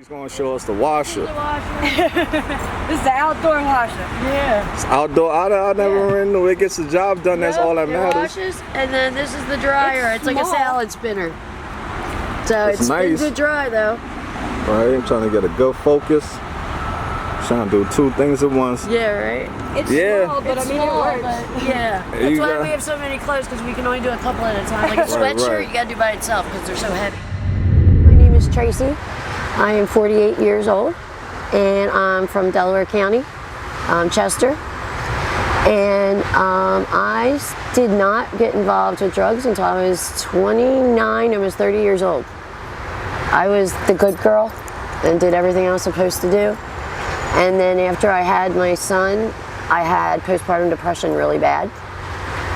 He's gonna show us the washer. This is the outdoor washer. Yeah. It's outdoor. I never ran the. It gets the job done. That's all that matters. Washes, and then this is the dryer. It's like a salad spinner. So It's it's nice. good dry though. Right. I'm trying to get a good focus. Trying to do two things at once. Yeah, right. It's Yeah. small, but It's I mean small, it works. but yeah. That's You why got- we have so many clothes, because we can only do a couple at a time. Like a Right, sweatshirt, right. you gotta do by itself because they're so heavy. My name is Tracy. I am 48 years old, and I'm from Delaware County, Chester. And I did not get involved with drugs until I was 29, almost 30 years old. I was the good girl and did everything I was supposed to do. And then after I had my son, I had postpartum depression really bad.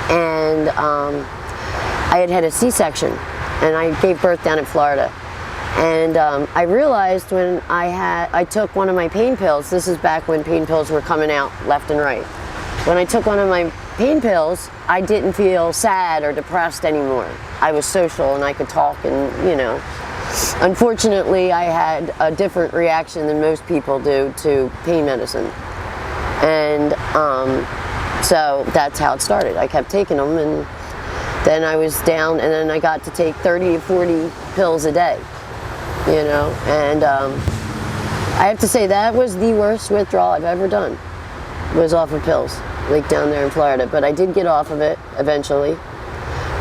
And I had a C-section, and I gave birth down in Florida. And I realized when I took one of my pain pills, this is back when pain pills were coming out left and right. When I took one of my pain pills, I didn't feel sad or depressed anymore. I was social and I could talk, and you know. Unfortunately, I had a different reaction than most people do to pain medicine. And so that's how it started. I kept taking them, and then I was down, and then I got to take 30 to 40 pills a day, you know. And I have to say that was the worst withdrawal I've ever done, was off of pills, like down there in Florida. But I did get off of it eventually.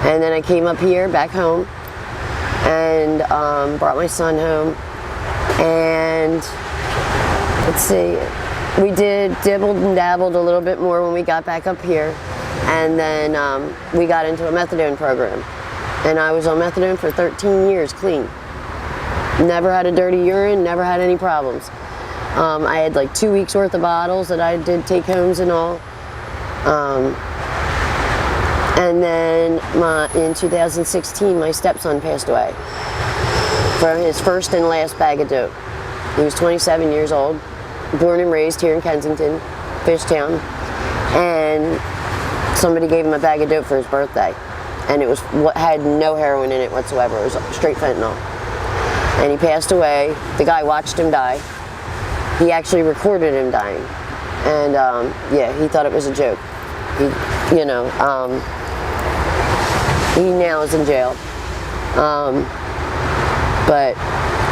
And then I came up here, back home, and brought my son home, and let's see, we dibbled and dabbled a little bit more when we got back up here, and then we got into a methadone program, and I was on methadone for 13 years clean. Never had a dirty urine, never had any problems. I had like 2 weeks worth of bottles that I did take homes and all. And then in 2016, my stepson passed away from his first and last bag of dope. He was 27 years old, born and raised here in Kensington, Fishtown, and somebody gave him a bag of dope for his birthday, and it had no heroin in it whatsoever. It was straight fentanyl. And he passed away. The guy watched him die. He actually recorded him dying, and yeah, he thought it was a joke. He, you know. He now is in jail.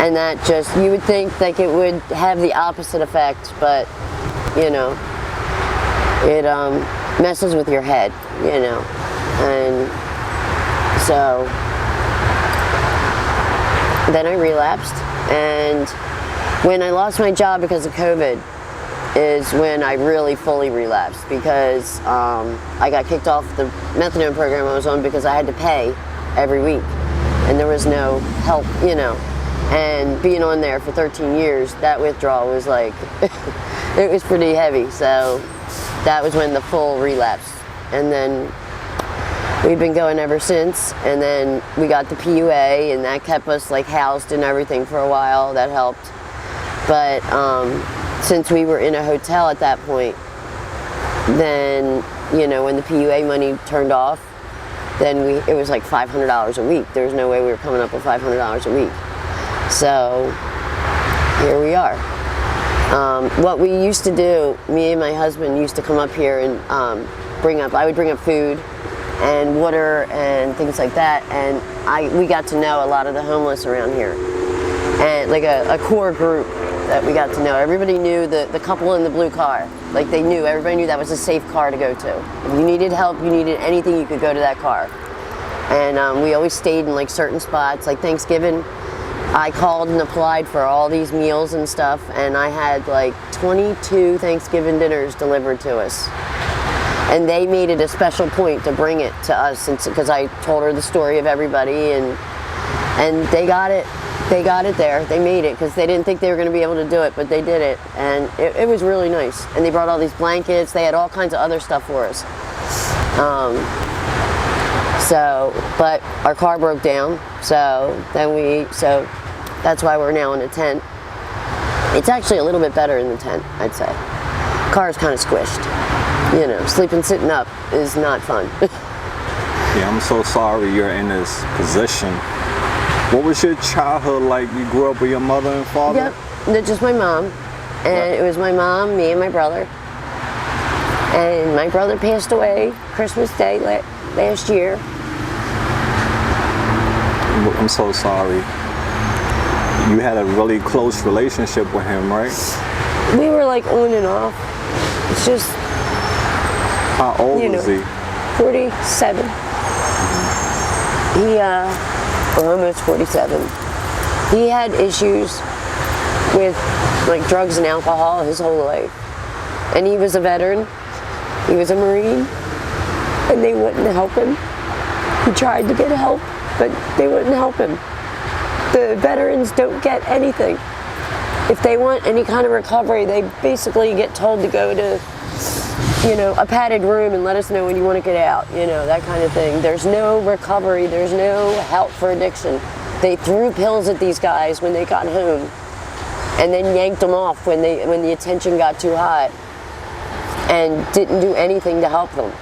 And that just, you would think like it would have the opposite effect, but you know, it messes with your head, you know. And so then I relapsed, and when I lost my job because of COVID is when I really fully relapsed, because I got kicked off the methadone program I was on because I had to pay every week, and there was no help, you know. And being on there for 13 years, that withdrawal was like, it was pretty heavy. So that was when the full relapse. And then we've been going ever since. And then we got the PUA, and that kept us like housed and everything for a while. That helped. But since we were in a hotel at that point, then, you know, when the PUA money turned off, then it was like $500 a week. There was no way we were coming up with $500 a week. So here we are. What we used to do, me and my husband used to come up here and I would bring up food and water and things like that, and we got to know a lot of the homeless around here, and like a core group that we got to know. Everybody knew the couple in the blue car. Like everybody knew that was a safe car to go to. If you needed help, you needed anything, you could go to that car. And we always stayed in like certain spots, like Thanksgiving. I called and applied for all these meals and stuff, and I had like 22 Thanksgiving dinners delivered to us. And they made it a special point to bring it to us, because I told her the story of everybody, and they got it. They got it there. They made it because they didn't think they were going to be able to do it, but they did it, and it was really nice. And they brought all these blankets. They had all kinds of other stuff for us. But our car broke down, so that's why we're now in a tent. It's actually a little bit better in the tent, I'd say. Car's kind of squished. You know, sleeping sitting up is not fun. Yeah, I'm so sorry you're in this position. What was your childhood like? You grew up with your mother and father? Yep, that's just my mom. And it was my mom, me, and my brother. And my brother passed away Christmas Day last year. I'm so sorry. You had a really close relationship with him, right? We were like on and off. It's just, How old was he? 47. He, almost 47. He had issues with like drugs and alcohol his whole life. And he was a veteran. He was a Marine. And they wouldn't help him. He tried to get help, but they wouldn't help him. The veterans don't get anything. If they want any kind of recovery, they basically get told to go to, you know, a padded room and let us know when you want to get out, you know, that kind of thing. There's no recovery, there's no help for addiction. They threw pills at these guys when they got home and then yanked them off when the attention got too hot and didn't do anything to help them.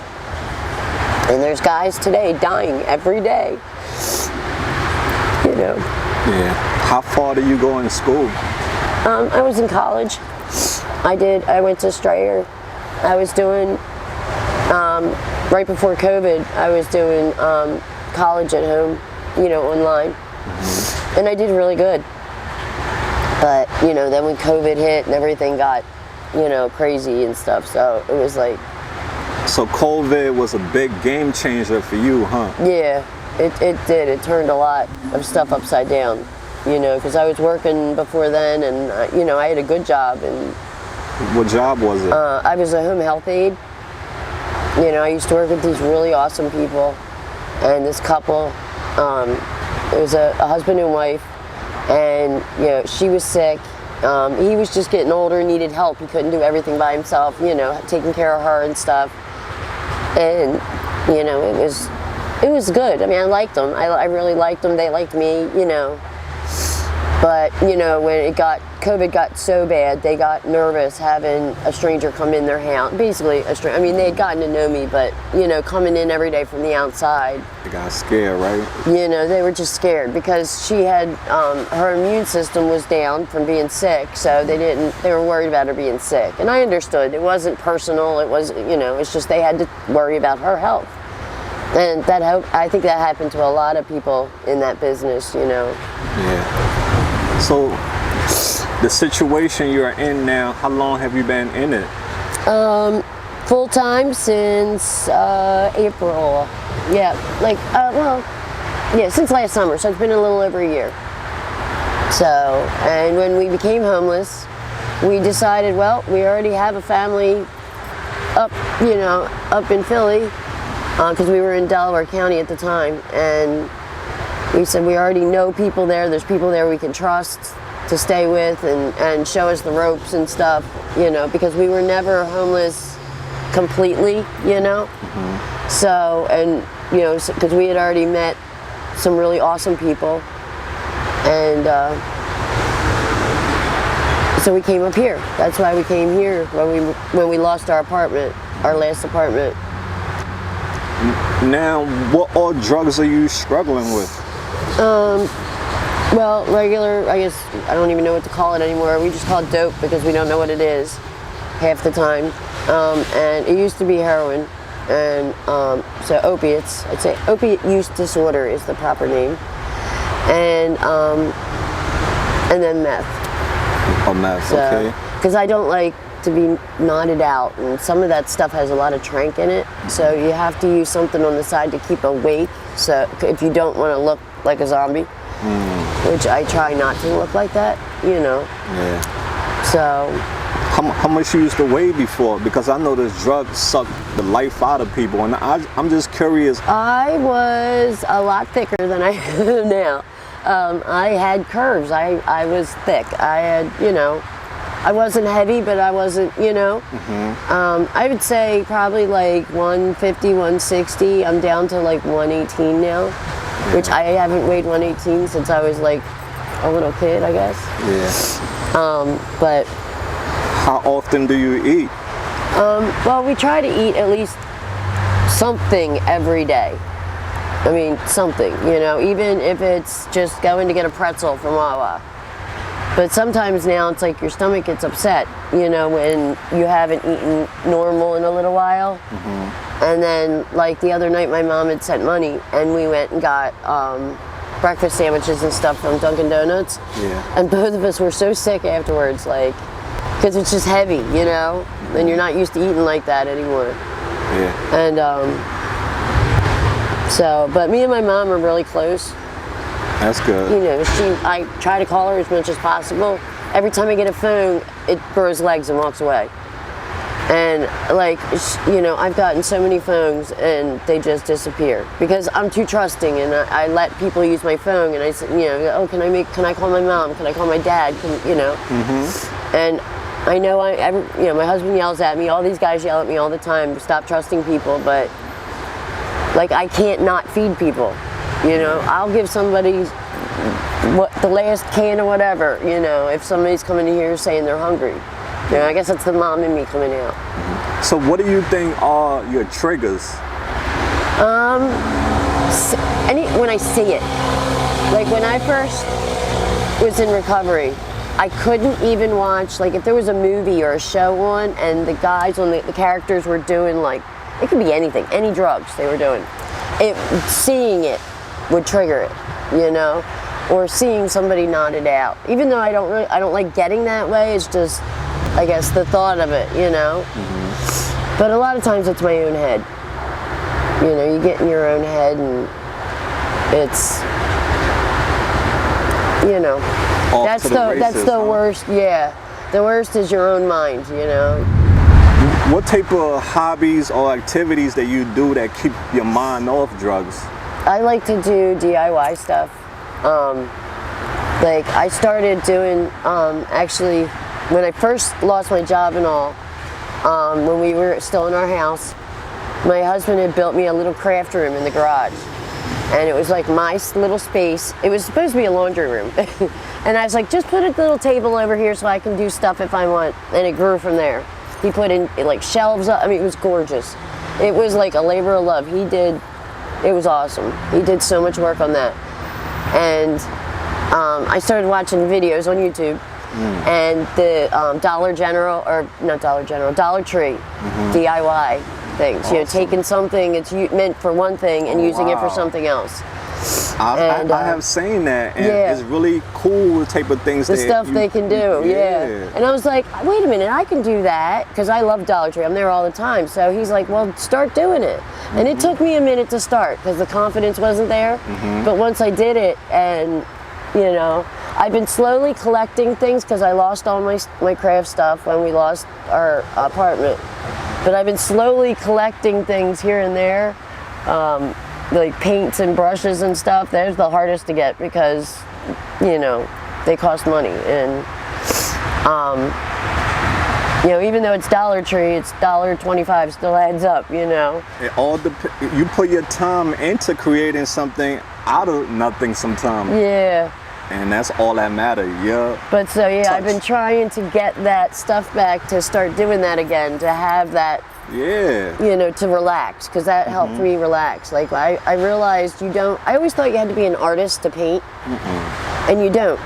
And there's guys today dying every day, you know. Yeah. How far do you go in school? I was in college. I went to Strayer. I was doing, right before COVID, I was doing college at home, you know, online. And I did really good. But, you know, then when COVID hit and everything got, you know, crazy and stuff, so it was like... So COVID was a big game changer for you, huh? Yeah, it did. It turned a lot of stuff upside down, you know, because I was working before then and, you know, I had a good job. And what job was it? I was a home health aide. You know, I used to work with these really awesome people. And this couple, it was a husband and wife. And, you know, she was sick. He was just getting older and needed help. He couldn't do everything by himself, you know, taking care of her and stuff. And, you know, it was good. I mean, I liked them. I really liked them. They liked me, you know. But, you know, when COVID got so bad, they got nervous having a stranger come in their house. Basically, I mean, they had gotten to know me, but, you know, coming in every day from the outside. They got scared, right? You know, they were just scared because she had, her immune system was down from being sick, so they were worried about her being sick. And I understood. It wasn't personal. It was, you know, it's just they had to worry about her health. And I think that happened to a lot of people in that business, you know. Yeah. So, the situation you're in now, how long have you been in it? Full time since April. Yeah, like, since last summer, so it's been a little over a year. So, and when we became homeless, we decided, well, we already have a family up in Philly, because we were in Delaware County at the time, and we said we already know people there. There's people there we can trust to stay with and show us the ropes and stuff, you know, because we were never homeless completely, you know. Mm-hmm. So, and, you know, because we had already met some really awesome people. And so we came up here. That's why we came here when we lost our apartment, our last apartment. Now, what all drugs are you struggling with? Well, regular, I guess, I don't even know what to call it anymore. We just call it dope because we don't know what it is half the time. And it used to be heroin. And so opiates, I'd say opiate use disorder is the proper name. And then meth. Oh, meth, okay. Because I don't like to be knotted out, and some of that stuff has a lot of trank in it, so you have to use something on the side to keep awake, so if you don't want to look like a zombie, which I try not to look like that, you know. Yeah. So how much you used to weigh before? Because I know this drug sucked the life out of people, and I'm just curious. I was a lot thicker than I am now. I had curves. I was thick. I had, you know, I wasn't heavy, but I wasn't, you know. Mm-hmm. I would say probably like 150, 160. I'm down to like 118 now, which I haven't weighed 118 since I was like a little kid, I guess. Yeah. But how often do you eat? Well, we try to eat at least something every day. I mean, something, you know, even if it's just going to get a pretzel from Wawa. But sometimes now it's like your stomach gets upset, you know, when you haven't eaten normal in a little while. And then, like the other night, my mom had sent money, and we went and got breakfast sandwiches and stuff from Dunkin' Donuts. Yeah. And both of us were so sick afterwards, like, because it's just heavy, you know, and you're not used to eating like that anymore. Yeah. And so, but me and my mom are really close. That's good. You know, I try to call her as much as possible. Every time I get a phone, it grows legs and walks away. And like, you know, I've gotten so many phones and they just disappear because I'm too trusting, and I let people use my phone, and I say, you know, oh, can I call my mom? Can I call my dad? You know, and I know you know, my husband yells at me. All these guys yell at me all the time. Stop trusting people, but like I can't not feed people. You know, I'll give somebody the last can of whatever, you know, if somebody's coming in here saying they're hungry. You know, I guess that's the mom in me coming out. So what do you think are your triggers? When I see it. Like when I first was in recovery, I couldn't even watch, like if there was a movie or a show on and the guys on the characters were doing, like, it could be anything, any drugs they were doing. Seeing it would trigger it, you know, or seeing somebody nodded out. Even though I don't like getting that way. It's just, I guess, the thought of it, you know. But a lot of times it's my own head. You know, you get in your own head, and it's, you know, that's the worst. Yeah, the worst is your own mind, you know. What type of hobbies or activities that you do that keep your mind off drugs? I like to do DIY stuff. Like I started doing, actually, when I first lost my job and all, when we were still in our house, my husband had built me a little craft room in the garage. And it was like my little space. It was supposed to be a laundry room. And I was like, just put a little table over here so I can do stuff if I want. And it grew from there. He put in like shelves up. I mean, it was gorgeous. It was like a labor of love. It was awesome. He did so much work on that. And I started watching videos on YouTube, and the Dollar Tree DIY things. Awesome. You know, taking something it's meant for one thing and using it for something else. I have seen that, and it's really cool, the type of things the stuff they can do. Yeah. And I was like, wait a minute, I can do that, because I love Dollar Tree. I'm there all the time. So he's like, well, start doing it. And it took me a minute to start because the confidence wasn't there. But once I did it, and you know, I've been slowly collecting things because I lost all my craft stuff when we lost our apartment. But I've been slowly collecting things here and there. Like paints and brushes and stuff. They're the hardest to get because, you know, they cost money. And, you know, even though it's Dollar Tree, it's $1.25 still adds up, you know. It all you put your time into creating something out of nothing sometimes. Yeah. And that's all that matters, yeah. But so, yeah, I've been trying to get that stuff back, to start doing that again, to have that, you know, to relax, because that helped me relax. Like, I realized I always thought you had to be an artist to paint, and you don't.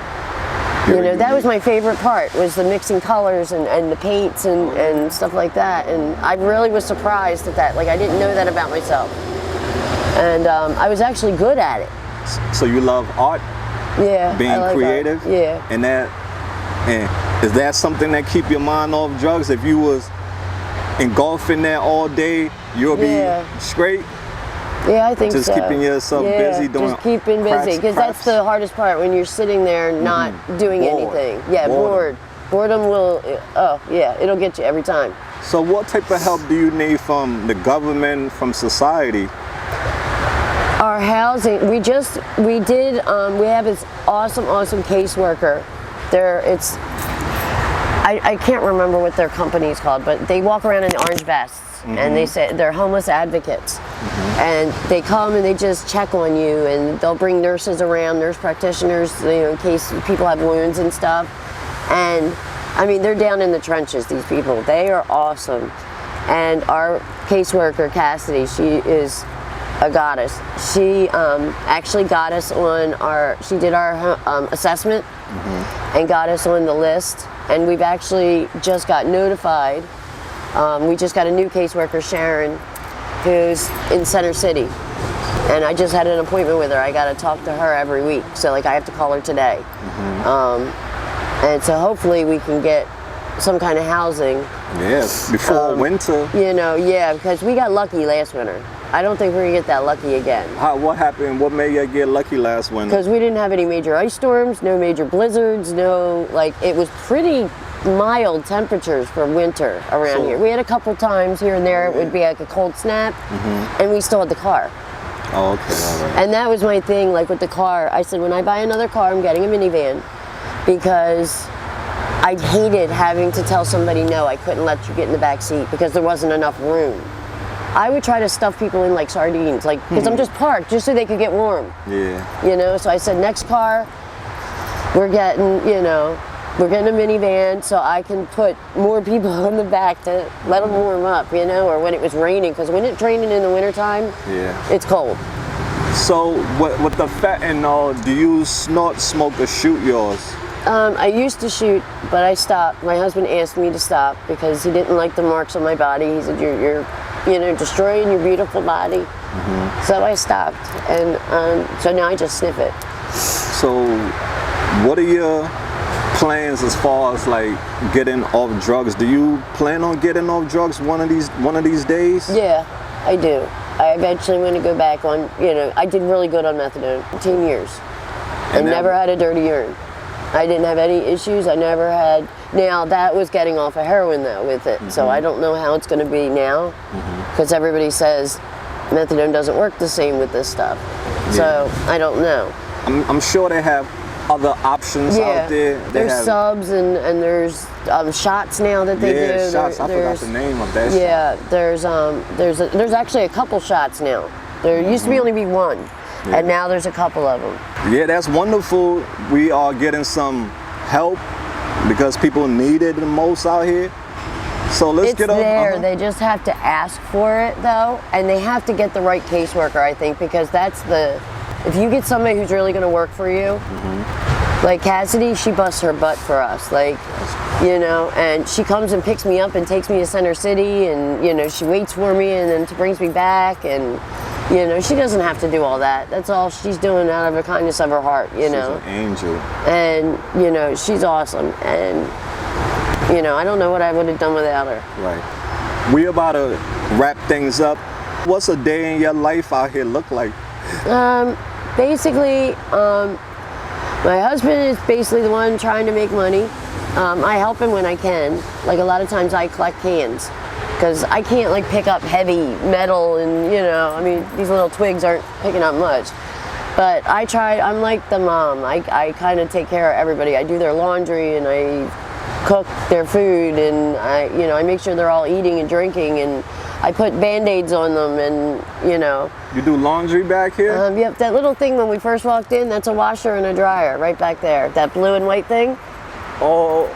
You know, that was my favorite part, was the mixing colors and the paints and stuff like that. And I really was surprised at that. Like, I didn't know that about myself. And I was actually good at it. So you love art? Yeah. Being creative? Art. Yeah. And is that something that keep your mind off drugs? If you was engulfing there all day, you'll be straight? Yeah, I think just so. Just keeping yourself busy doing just keeping busy, because that's the hardest part, when you're sitting there not doing anything. Yeah, bored. Boredom will, it'll get you every time. So what type of help do you need from the government, from society? Our housing, we have this awesome caseworker. I can't remember what their company is called, but they walk around in orange vests, and they say they're homeless advocates. And they come and they just check on you, and they'll bring nurses around, nurse practitioners, you know, in case people have wounds and stuff. And I mean, they're down in the trenches, these people. They are awesome. And our caseworker, Cassidy, she is a goddess. She actually got us on she did our assessment and got us on the list. And we've actually just got notified. We just got a new caseworker, Sharon, who's in Center City. And I just had an appointment with her. I got to talk to her every week. So like I have to call her today. And so hopefully we can get some kind of housing. Yes, before winter. You know, yeah, because we got lucky last winter. I don't think we're going to get that lucky again. What happened? What made you get lucky last winter? Because we didn't have any major ice storms, no major blizzards, it was pretty mild temperatures for winter around here. We had a couple times here and there, it would be like a cold snap, and we still had the car. Oh, okay, all right. And that was my thing, like with the car. I said, when I buy another car, I'm getting a minivan, because I hated having to tell somebody, no, I couldn't let you get in the back seat because there wasn't enough room. I would try to stuff people in like sardines, like, because I'm just parked, just so they could get warm. Yeah. You know, so I said, next car, we're getting a minivan so I can put more people in the back to let them warm up, you know, or when it was raining, because when it's raining in the wintertime, it's cold. So with the fentanyl, do you snort, smoke, or shoot yours? I used to shoot, but I stopped. My husband asked me to stop because he didn't like the marks on my body. He said, you're destroying your beautiful body. So I stopped, and so now I just sniff it. So what are your plans as far as like getting off drugs? Do you plan on getting off drugs one of these days? Yeah, I do. I eventually want to go back on, I did really good on methadone, 10 years. And never had a dirty urine. I didn't have any issues. I never had. Now that was getting off of heroin though with it, so I don't know how it's going to be now, because everybody says methadone doesn't work the same with this stuff. So I don't know. I'm sure they have other options out there. There's subs and there's shots now that they do. Shots. I forgot the name of that. Yeah, shot. There's actually a couple shots now. There used to only be one. And now there's a couple of them. Yeah, that's wonderful. We are getting some help because people need it the most out here. So let's get up. It's there. They just have to ask for it though, and they have to get the right caseworker, I think, because if you get somebody who's really going to work for you, like Cassidy, she busts her butt for us, and she comes and picks me up and takes me to Center City, and she waits for me and then brings me back, and she doesn't have to do all that. That's all she's doing out of the kindness of her heart, She's an angel. And, she's awesome. And, I don't know what I would have done without her. Right. We're about to wrap things up. What's a day in your life out here look like? Basically, my husband is basically the one trying to make money. I help him when I can. Like a lot of times I collect cans, because I can't like pick up heavy metal and these little twigs aren't picking up much. But I try, I'm like the mom. I kind of take care of everybody. I do their laundry and I cook their food, and I make sure they're all eating and drinking, and I put Band-Aids on them, and You do laundry back here? Yep, that little thing when we first walked in, that's a washer and a dryer right back there. That blue and white thing. Oh,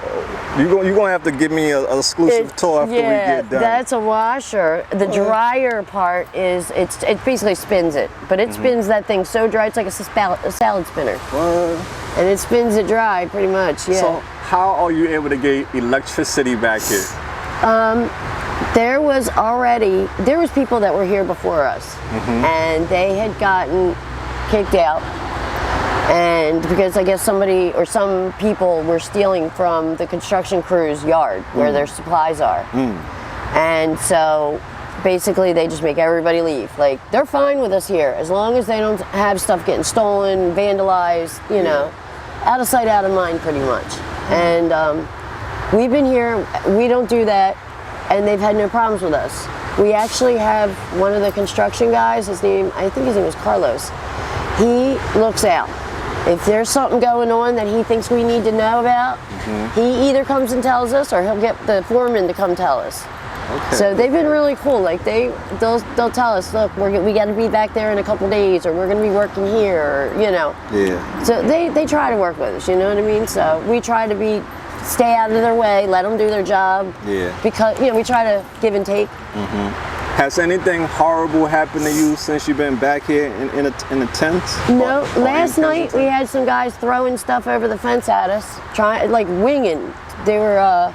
you're gonna have to give me an exclusive tour after we get done. That's a washer. The dryer part is, it basically spins it, but it spins that thing so dry, it's like a salad spinner. What? And it spins it dry pretty much, yeah. So how are you able to get electricity back here? There was people that were here before us, and they had gotten kicked out. And because I guess somebody or some people were stealing from the construction crew's yard where their supplies are. And so basically they just make everybody leave. Like, they're fine with us here as long as they don't have stuff getting stolen, vandalized, out of sight, out of mind pretty much. And we've been here, we don't do that, and they've had no problems with us. We actually have one of the construction guys, I think his name was Carlos. He looks out. If there's something going on that he thinks we need to know about, he either comes and tells us, or he'll get the foreman to come tell us. Okay. So they've been really cool. Like they'll tell us, look, we got to be back there in a couple days, or we're going to be working here, or, Yeah. So they try to work with us, you know what I mean? So we try to stay out of their way, let them do their job. Yeah. Because we try to give and take. Has anything horrible happened to you since you've been back here in the tent? No, or last in night we Kensington? had some guys throwing stuff over the fence at us, trying, like winging. They were, I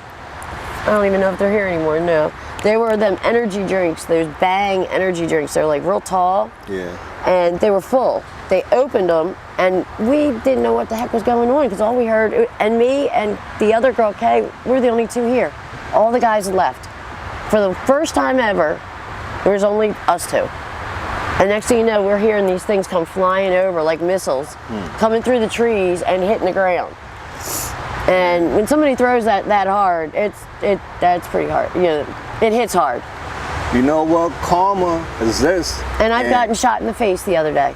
don't even know if they're here anymore, no. They were them energy drinks, those Bang energy drinks. They're like real tall. Yeah. And they were full. They opened them and we didn't know what the heck was going on because all we heard, and me and the other girl, Kay, we're the only two here. All the guys had left. For the first time ever, there was only us two. And next thing you know, we're hearing these things come flying over like missiles, coming through the trees and hitting the ground. And when somebody throws that hard, that's pretty hard. You know, it hits hard. You know what? Karma exists. And I've gotten shot in the face the other day.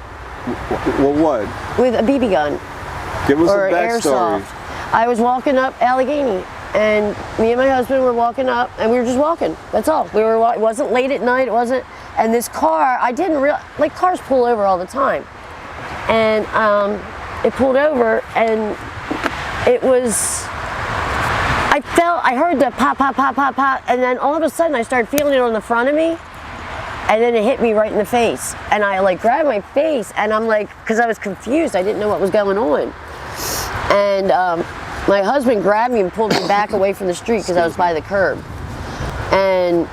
Well, what? With a BB gun. Give us Or a backstory. airsoft. I was walking up Allegheny, and me and my husband were walking up, and we were just walking. That's all. It wasn't late at night. It wasn't. And this car, I didn't realize, like cars pull over all the time, and it pulled over, and it was. I heard the pop, pop, pop, pop, pop, and then all of a sudden I started feeling it on the front of me, and then it hit me right in the face. And I like grabbed my face, and I'm like, because I was confused, I didn't know what was going on. And my husband grabbed me and pulled me back away from the street because I was by the curb. And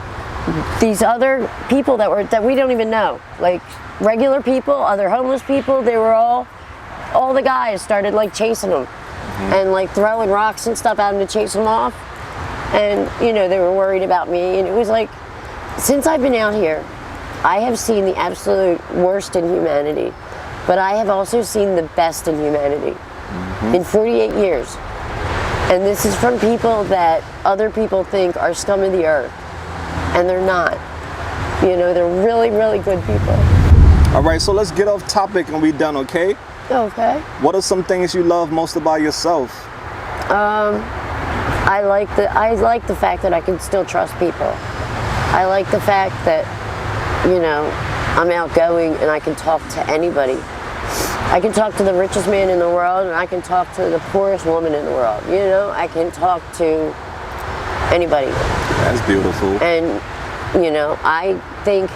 these other people that we don't even know, like regular people, other homeless people, they were all the guys started like chasing them. And like throwing rocks and stuff at him to chase him off. And you know, they were worried about me, and it was like, since I've been out here, I have seen the absolute worst in humanity, but I have also seen the best in humanity in 48 years. And this is from people that other people think are scum of the earth, and they're not. You know, they're really, really good people. All right, so let's get off topic and we done, okay? Okay. What are some things you love most about yourself? I like the fact that I can still trust people. I like the fact that, you know, I'm outgoing and I can talk to anybody. I can talk to the richest man in the world, and I can talk to the poorest woman in the world. You know, I can talk to anybody. That's beautiful. And, you know, I think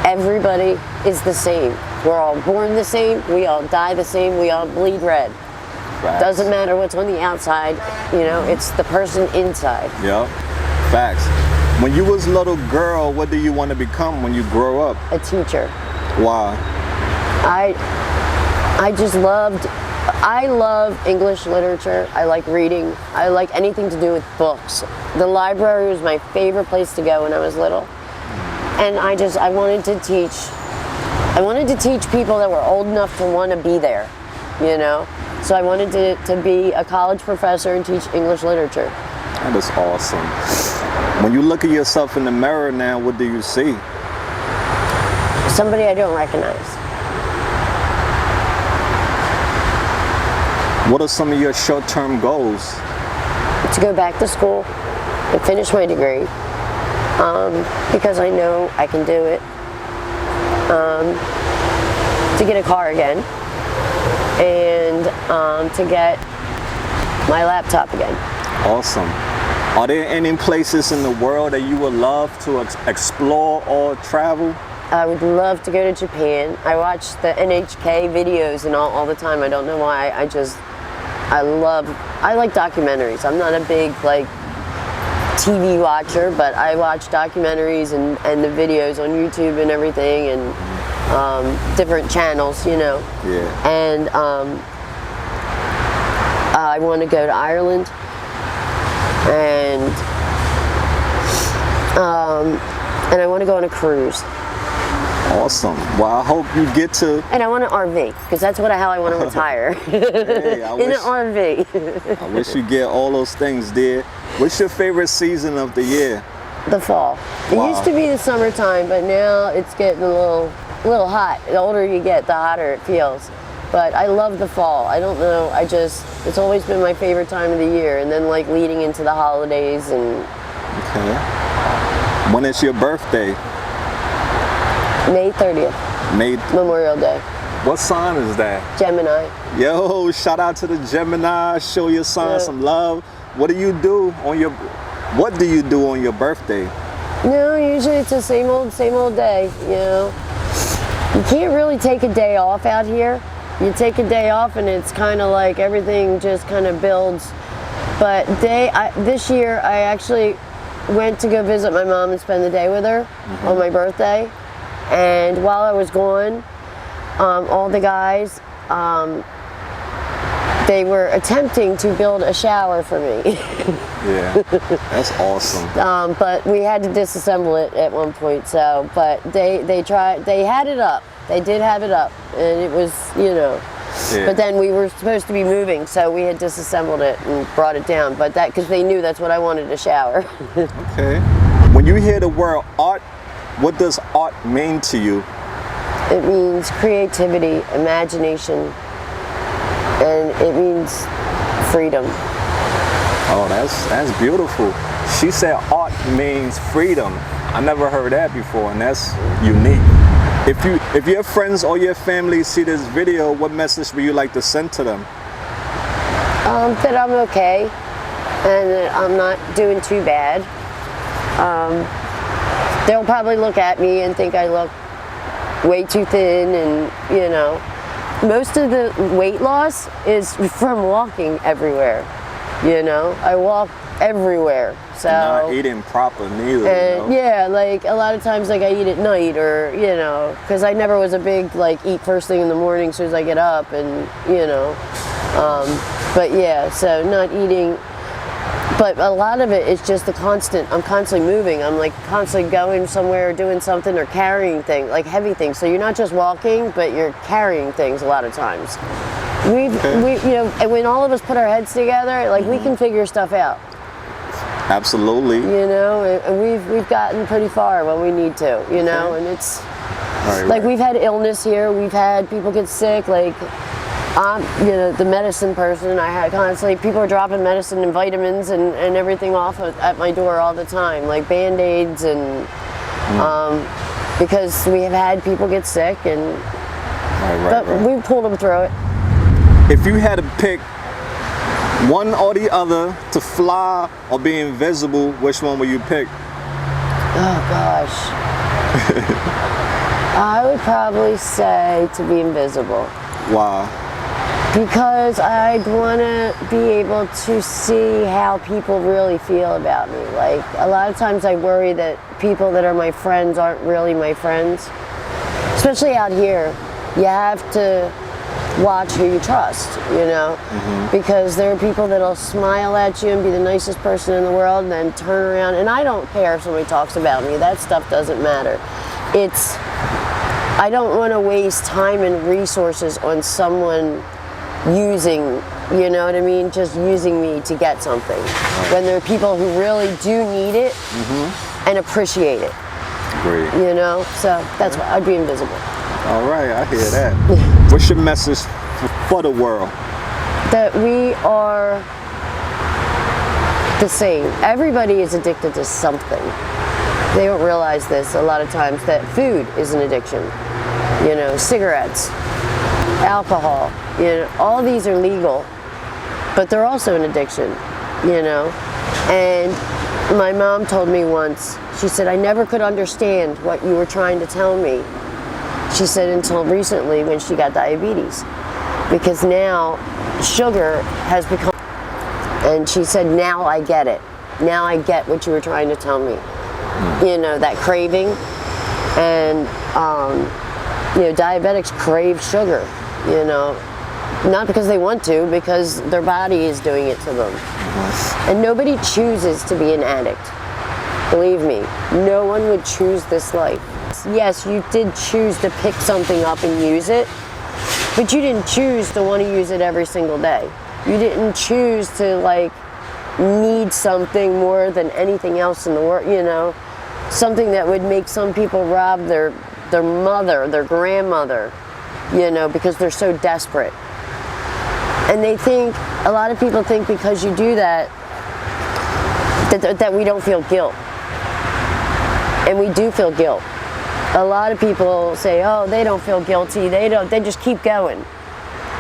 everybody is the same. We're all born the same, we all die the same, we all bleed red. Facts. Doesn't matter what's on the outside, you know, it's the person inside. Yep. Facts. When you was a little girl, what do you want to become when you grow up? A teacher. Why? I love English literature. I like reading. I like anything to do with books. The library was my favorite place to go when I was little. And I wanted to teach people that were old enough to want to be there, you know? So I wanted to be a college professor and teach English literature. That is awesome. When you look at yourself in the mirror now, what do you see? Somebody I don't recognize. What are some of your short-term goals? To go back to school and finish my degree, because I know I can do it. To get a car again, and to get my laptop again. Awesome. Are there any places in the world that you would love to explore or travel? I would love to go to Japan. I watch the NHK videos and all the time. I don't know why. I like documentaries. I'm not a big like TV watcher, but I watch documentaries and the videos on YouTube and everything, and different channels, you know. Yeah. And I want to go to Ireland, and I want to go on a cruise. Awesome. Well, I hope you get to. And I want an RV, because that's how I want to retire. Hey, In an RV. I wish you get all those things, dear. What's your favorite season of the year? The fall. It used to be the summertime, but now it's getting a little hot. The older you get, the hotter it feels. But I love the fall. I don't know, it's always been my favorite time of the year. And then like leading into the holidays and... Okay. When is your birthday? May 30th. Memorial Day. What sign is that? Gemini. Yo, shout out to the Gemini. Show your sign some love. What do you do on your birthday? No, usually it's the same old day, you know. You can't really take a day off out here. You take a day off and it's kind of like everything just kind of builds. But this year I actually went to go visit my mom and spend the day with her on my birthday. And while I was gone, all the guys, they were attempting to build a shower for me. Yeah, that's awesome. But we had to disassemble it at one point. So, but they tried. They had it up. They did have it up, and it was, you know. Yeah. But then we were supposed to be moving, so we had disassembled it and brought it down. But that because they knew that's what I wanted, a shower. Okay. When you hear the word art, what does art mean to you? It means creativity, imagination, and it means freedom. Oh, that's beautiful. She said art means freedom. I never heard that before, and that's unique. If your friends or your family see this video, what message would you like to send to them? That I'm okay, and that I'm not doing too bad. They'll probably look at me and think I look way too thin, and you know, most of the weight loss is from walking everywhere. You know, I walk everywhere, so not eating proper neither. And you know? Yeah, like a lot of times, like I eat at night, or you know, because I never was a big like eat first thing in the morning as soon as I get up, and you know, but yeah, so not eating. But a lot of it is just the constant. I'm constantly moving. I'm like constantly going somewhere, doing something, or carrying things, like heavy things. So you're not just walking, but you're carrying things a lot of times. We, you know, and when all of us put our heads together, like we can figure stuff out. Absolutely. You know, and we've gotten pretty far when we need to. You know, and it's like we've had illness here. We've had people get sick. Like I'm, you know, the medicine person. I had constantly people are dropping medicine and vitamins and everything off at my door all the time, like Band-Aids and because we have had people get sick and but we pulled them through it. If you had to pick one or the other, to fly or be invisible, which one would you pick? Oh gosh. I would probably say to be invisible. Why? Because I'd want to be able to see how people really feel about me. Like a lot of times I worry that people that are my friends aren't really my friends. Especially out here, you have to watch who you trust, you know, because there are people that'll smile at you and be the nicest person in the world and then turn around, and I don't care if somebody talks about me, that stuff doesn't matter. I don't want to waste time and resources on someone using, you know what I mean, just using me to get something, when there are people who really do need it and appreciate it. Great. You know, so that's why I'd be invisible. All right, I hear that. What's your message for the world? That we are the same. Everybody is addicted to something. They don't realize this a lot of times, that food is an addiction. You know, cigarettes, alcohol, you know, all these are legal, but they're also an addiction, you know. And my mom told me once, she said, I never could understand what you were trying to tell me. She said until recently when she got diabetes, because now sugar has become, and she said, now I get it. Now I get what you were trying to tell me. You know, that craving, and you know, diabetics crave sugar, you know, not because they want to, because their body is doing it to them. And nobody chooses to be an addict. Believe me, no one would choose this life. Yes, you did choose to pick something up and use it, but you didn't choose to want to use it every single day. You didn't choose to like need something more than anything else in the world, you know, something that would make some people rob their mother, their grandmother, you know, because they're so desperate. And they think, a lot of people think because you do that, that we don't feel guilt. And we do feel guilt. A lot of people say, oh, they don't feel guilty, they just keep going.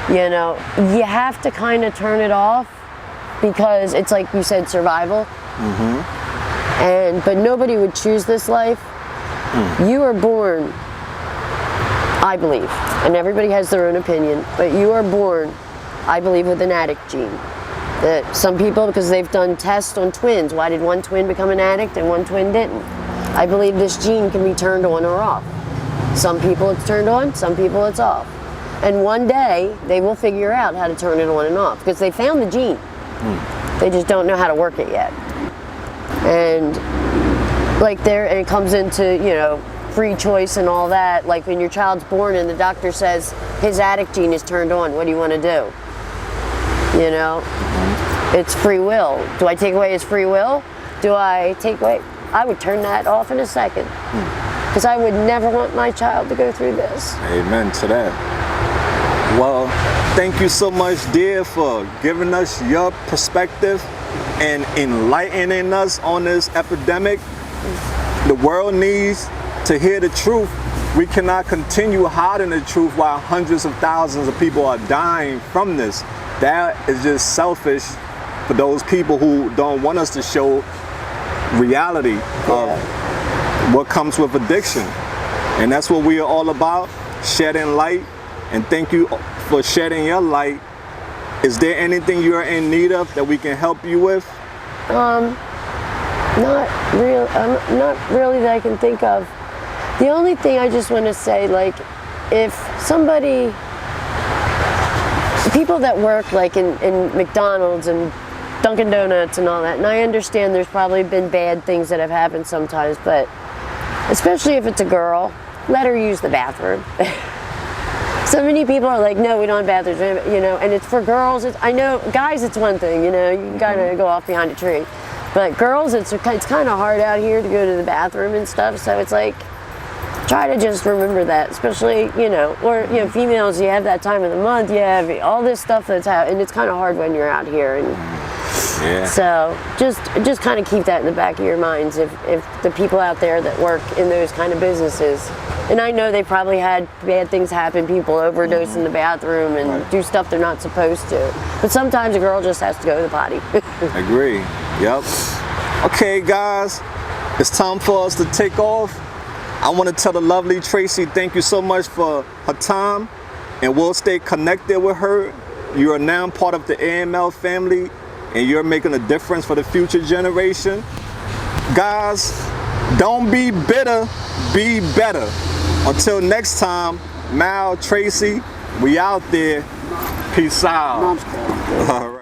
You know, you have to kind of turn it off, because it's like you said, survival. But nobody would choose this life. You are born, I believe, and everybody has their own opinion, but you are born, I believe, with an addict gene. That some people, because they've done tests on twins, why did one twin become an addict and one twin didn't? I believe this gene can be turned on or off. Some people it's turned on, some people it's off. And one day they will figure out how to turn it on and off because they found the gene. They just don't know how to work it yet. And like and it comes into, you know, free choice and all that. Like when your child's born and the doctor says his addict gene is turned on, what do you want to do? You know, it's free will. Do I take away his free will? Do I take away? I would turn that off in a second. Because I would never want my child to go through this. Amen to that. Well, thank you so much, dear, for giving us your perspective and enlightening us on this epidemic. The world needs to hear the truth. We cannot continue hiding the truth while hundreds of thousands of people are dying from this. That is just selfish for those people who don't want us to show reality of what comes with addiction. And that's what we are all about, shedding light. And thank you for shedding your light. Is there anything you're in need of that we can help you with? Not really that I can think of. The only thing I just want to say, like, if somebody, people that work like in McDonald's and Dunkin' Donuts and all that, and I understand there's probably been bad things that have happened sometimes, but especially if it's a girl, let her use the bathroom. So many people are like, no, we don't have bathrooms, you know, and it's for girls. I know, guys, it's one thing, you know, you gotta go off behind a tree. But girls, it's kind of hard out here to go to the bathroom and stuff, so it's like, try to just remember that, especially, you know, or, you know, females, you have that time of the month, you have all this stuff that's happening, and it's kind of hard when you're out here. And so just kind of keep that in the back of your minds if the people out there that work in those kind of businesses. And I know they probably had bad things happen, people overdose in the bathroom and do stuff they're not supposed to. But sometimes a girl just has to go to the potty. Agree. Yep. Okay, guys, it's time for us to take off. I want to tell the lovely Tracy, thank you so much for her time, and we'll stay connected with her. You are now part of the AML family, and you're making a difference for the future generation. Guys, don't be bitter, be better. Until next time, Mal, Tracy, we out there. Peace out. All right.